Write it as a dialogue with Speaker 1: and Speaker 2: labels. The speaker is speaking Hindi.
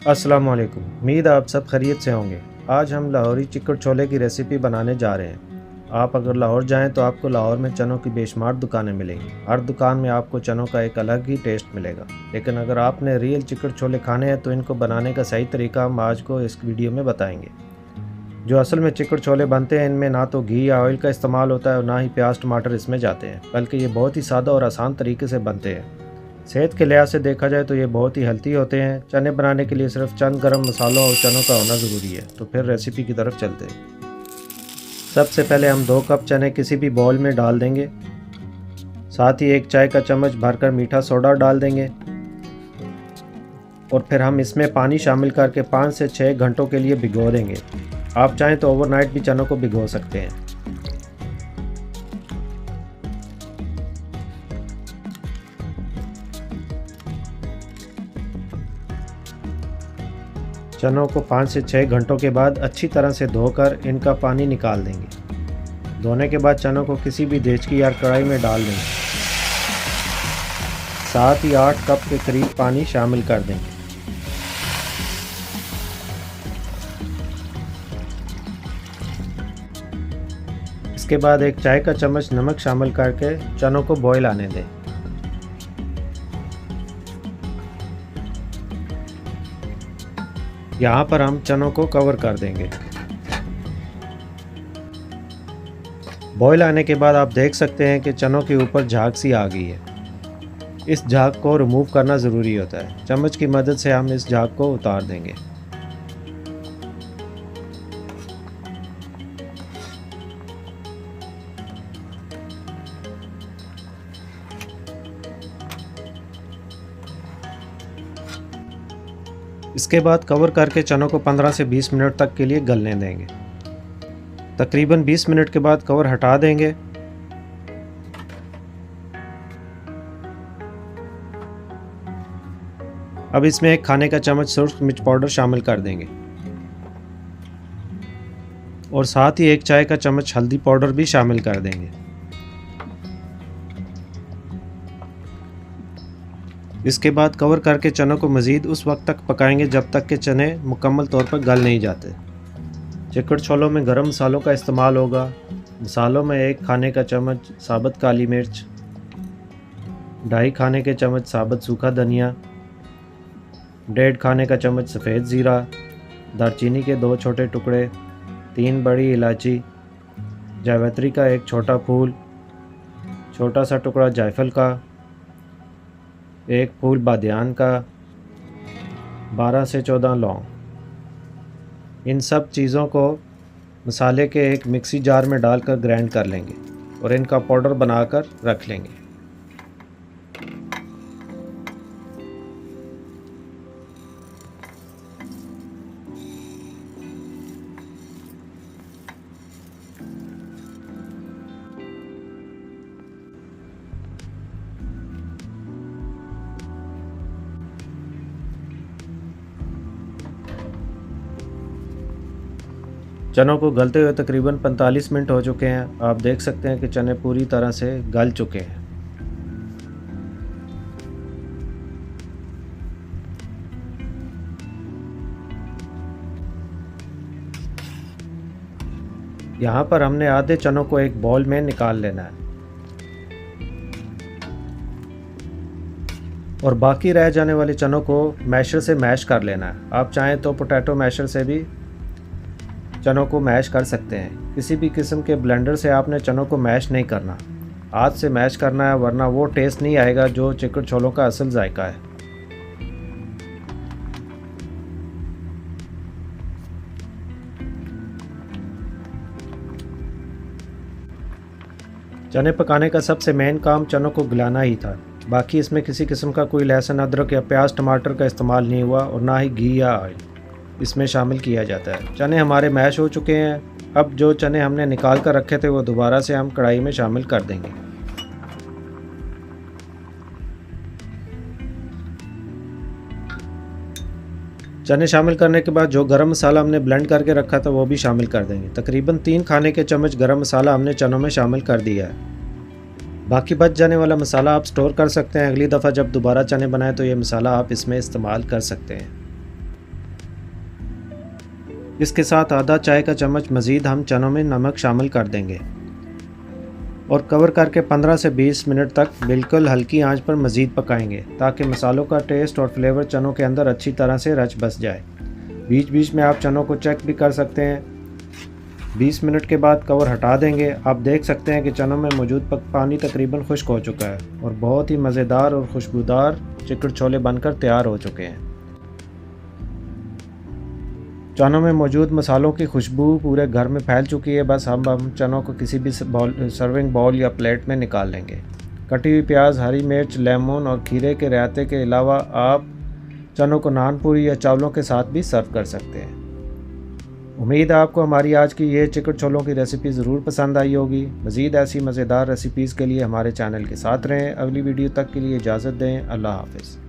Speaker 1: अस्सलाम वालेकुम। उम्मीद आप सब खैरियत से होंगे। आज हम लाहौरी चिकन छोले की रेसिपी बनाने जा रहे हैं। आप अगर लाहौर जाएं तो आपको लाहौर में चनों की बेशुमार दुकानें मिलेंगी। हर दुकान में आपको चनों का एक अलग ही टेस्ट मिलेगा। लेकिन अगर आपने रियल चिकन छोले खाने हैं तो इनको बनाने का सही तरीका हम आज को इस वीडियो में बताएंगे। जो असल में चिकन छोले बनते हैं इनमें ना तो घी या ऑयल का इस्तेमाल होता है और ना ही प्याज टमाटर इसमें जाते हैं, बल्कि ये बहुत ही सादा और आसान तरीके से बनते हैं। सेहत के लिहाज से देखा जाए तो ये बहुत ही हेल्थी होते हैं। चने बनाने के लिए सिर्फ चंद गरम मसालों और चनों का होना ज़रूरी है। तो फिर रेसिपी की तरफ चलते हैं। सबसे पहले हम 2 कप चने किसी भी बाउल में डाल देंगे। साथ ही 1 चाय का चम्मच भरकर मीठा सोडा डाल देंगे और फिर हम इसमें पानी शामिल करके 5 से 6 घंटों के लिए भिगो देंगे। आप चाहें तो ओवरनाइट भी चनों को भिगो सकते हैं। चनों को 5 से 6 घंटों के बाद अच्छी तरह से धोकर इनका पानी निकाल देंगे। धोने के बाद चनों को किसी भी देचकी या कढ़ाई में डाल देंगे। साथ ही 8 कप के करीब पानी शामिल कर देंगे। इसके बाद 1 चाय का चम्मच नमक शामिल करके चनों को बॉईल आने दें। यहाँ पर हम चनों को कवर कर देंगे। बॉईल आने के बाद आप देख सकते हैं कि चनों के ऊपर झाग सी आ गई है। इस झाग को रिमूव करना ज़रूरी होता है। चम्मच की मदद से हम इस झाग को उतार देंगे। इसके बाद कवर करके चनों को 15 से 20 मिनट तक के लिए गलने देंगे। तकरीबन 20 मिनट के बाद कवर हटा देंगे। अब इसमें 1 खाने का चम्मच सुर्ख मिर्च पाउडर शामिल कर देंगे और साथ ही 1 चाय का चम्मच हल्दी पाउडर भी शामिल कर देंगे। इसके बाद कवर करके चनों को मज़ीद उस वक्त तक पकाएंगे जब तक कि चने मुकम्मल तौर पर गल नहीं जाते। चिकन छोलों में गरम मसालों का इस्तेमाल होगा। मसालों में 1 खाने का चम्मच साबुत काली मिर्च, 2.5 खाने के चम्मच साबुत सूखा धनिया, 1.5 खाने का चम्मच सफ़ेद ज़ीरा, दालचीनी के 2 छोटे टुकड़े, 3 बड़ी इलायची, जावित्री का 1 छोटा फूल, छोटा सा टुकड़ा जायफल का, 1 फूल बादियान का, 12 से 14 लौंग। इन सब चीज़ों को मसाले के एक मिक्सी जार में डालकर ग्राइंड कर लेंगे और इनका पाउडर बनाकर रख लेंगे। चनों को गलते हुए तकरीबन 45 मिनट हो चुके हैं। आप देख सकते हैं कि चने पूरी तरह से गल चुके हैं। यहाँ पर हमने आधे चनों को एक बाउल में निकाल लेना है और बाकी रह जाने वाले चनों को मैशर से मैश कर लेना है। आप चाहें तो पोटैटो मैशर से भी चनों को मैश कर सकते हैं। किसी भी किस्म के ब्लेंडर से आपने चनों को मैश नहीं करना, हाथ से मैश करना है, वरना वो टेस्ट नहीं आएगा जो चिकन छोलों का असल जायका है। चने पकाने का सबसे मेन काम चनों को गलाना ही था। बाकी इसमें किसी किस्म का कोई लहसुन अदरक या प्याज टमाटर का इस्तेमाल नहीं हुआ और ना ही घी या ऑयल इसमें शामिल किया जाता है। चने हमारे मैश हो चुके हैं। अब जो चने हमने निकाल कर रखे थे वो दोबारा से हम कढ़ाई में शामिल कर देंगे। चने शामिल करने के बाद जो गरम मसाला हमने ब्लेंड करके रखा था वो भी शामिल कर देंगे। तकरीबन 3 खाने के चम्मच गरम मसाला हमने चनों में शामिल कर दिया है। बाकी बच जाने वाला मसाला आप स्टोर कर सकते हैं। अगली दफ़ा जब दोबारा चने बनाएं तो ये मसाला आप इसमें इस्तेमाल कर सकते हैं। इसके साथ आधा चाय का चम्मच मज़ीद हम चनों में नमक शामिल कर देंगे और कवर करके 15 से 20 मिनट तक बिल्कुल हल्की आंच पर मज़ीद पकाएंगे ताकि मसालों का टेस्ट और फ्लेवर चनों के अंदर अच्छी तरह से रच बस जाए। बीच बीच में आप चनों को चेक भी कर सकते हैं। 20 मिनट के बाद कवर हटा देंगे। आप देख सकते हैं कि चनों में मौजूद पानी तकरीबन खुश्क हो चुका है और बहुत ही मज़ेदार और खुशबूदार चिकन छोले बनकर तैयार हो चुके हैं। चनों में मौजूद मसालों की खुशबू पूरे घर में फैल चुकी है। बस हम चनों को किसी भी सर्विंग बाउल या प्लेट में निकाल लेंगे। कटी हुई प्याज, हरी मिर्च, लेमन और खीरे के रायते के अलावा आप चनों को नान पूरी या चावलों के साथ भी सर्व कर सकते हैं। उम्मीद है आपको हमारी आज की ये चिकन छोलों की रेसिपी ज़रूर पसंद आई होगी। मज़ीद ऐसी मज़ेदार रेसिपीज़ के लिए हमारे चैनल के साथ रहें। अगली वीडियो तक के लिए इजाज़त दें। अल्लाह हाफ़िज़।